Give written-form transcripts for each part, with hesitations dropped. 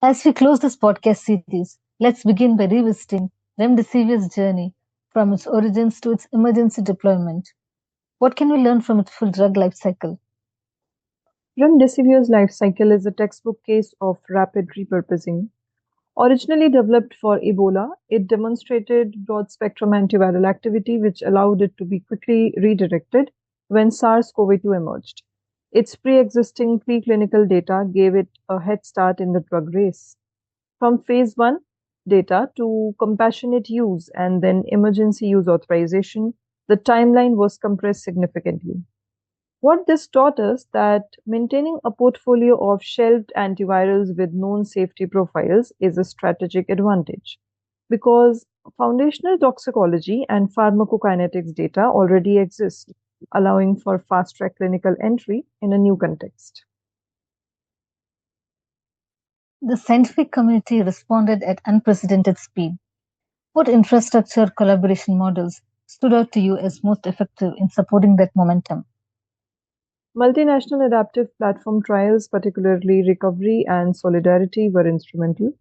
As we close this podcast series, let's begin by revisiting Remdesivir's journey from its origins to its emergency deployment. What can we learn from its full drug life cycle? Remdesivir's life cycle is a textbook case of rapid repurposing. Originally developed for Ebola, it demonstrated broad-spectrum antiviral activity which allowed it to be quickly redirected when SARS-CoV-2 emerged. Its pre-existing preclinical data gave it a head start in the drug race. From phase 1 data to compassionate use and then emergency use authorization, the timeline was compressed significantly. What this taught us that maintaining a portfolio of shelved antivirals with known safety profiles is a strategic advantage because foundational toxicology and pharmacokinetics data already exist, allowing for fast-track clinical entry in a new context. The scientific community responded at unprecedented speed. What infrastructure collaboration models stood out to you as most effective in supporting that momentum? Multinational adaptive platform trials, particularly Recovery and Solidarity, were instrumental.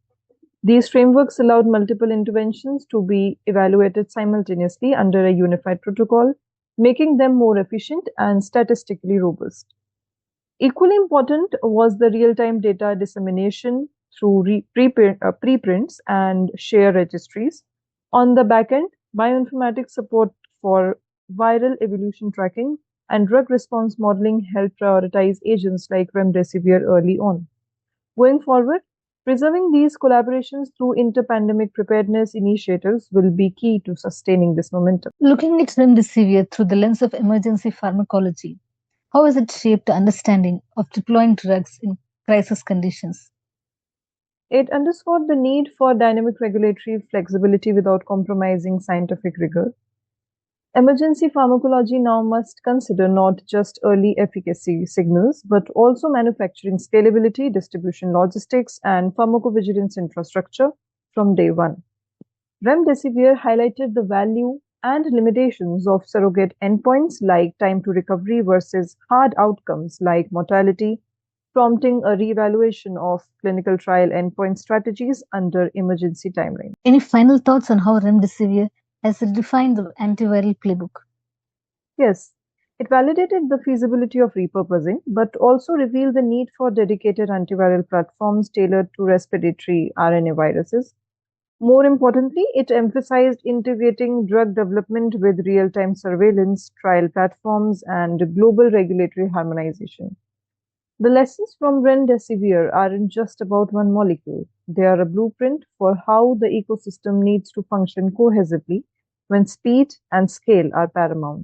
These frameworks allowed multiple interventions to be evaluated simultaneously under a unified protocol, making them more efficient and statistically robust. Equally important was the real-time data dissemination through preprints and share registries. On the backend, bioinformatics support for viral evolution tracking and drug response modeling helped prioritize agents like remdesivir early on. Going forward, preserving these collaborations through inter-pandemic preparedness initiatives will be key to sustaining this momentum. Looking at Remdesivir through the lens of emergency pharmacology, how has it shaped the understanding of deploying drugs in crisis conditions? It underscored the need for dynamic regulatory flexibility without compromising scientific rigor. Emergency pharmacology now must consider not just early efficacy signals, but also manufacturing scalability, distribution logistics, and pharmacovigilance infrastructure from day one. Remdesivir highlighted the value and limitations of surrogate endpoints like time to recovery versus hard outcomes like mortality, prompting a reevaluation of clinical trial endpoint strategies under emergency timelines. Any final thoughts on how Remdesivir has redefined the antiviral playbook? Yes, it validated the feasibility of repurposing, but also revealed the need for dedicated antiviral platforms tailored to respiratory RNA viruses. More importantly, it emphasized integrating drug development with real-time surveillance, trial platforms, and global regulatory harmonization. The lessons from Remdesivir aren't just about one molecule. They are a blueprint for how the ecosystem needs to function cohesively when speed and scale are paramount.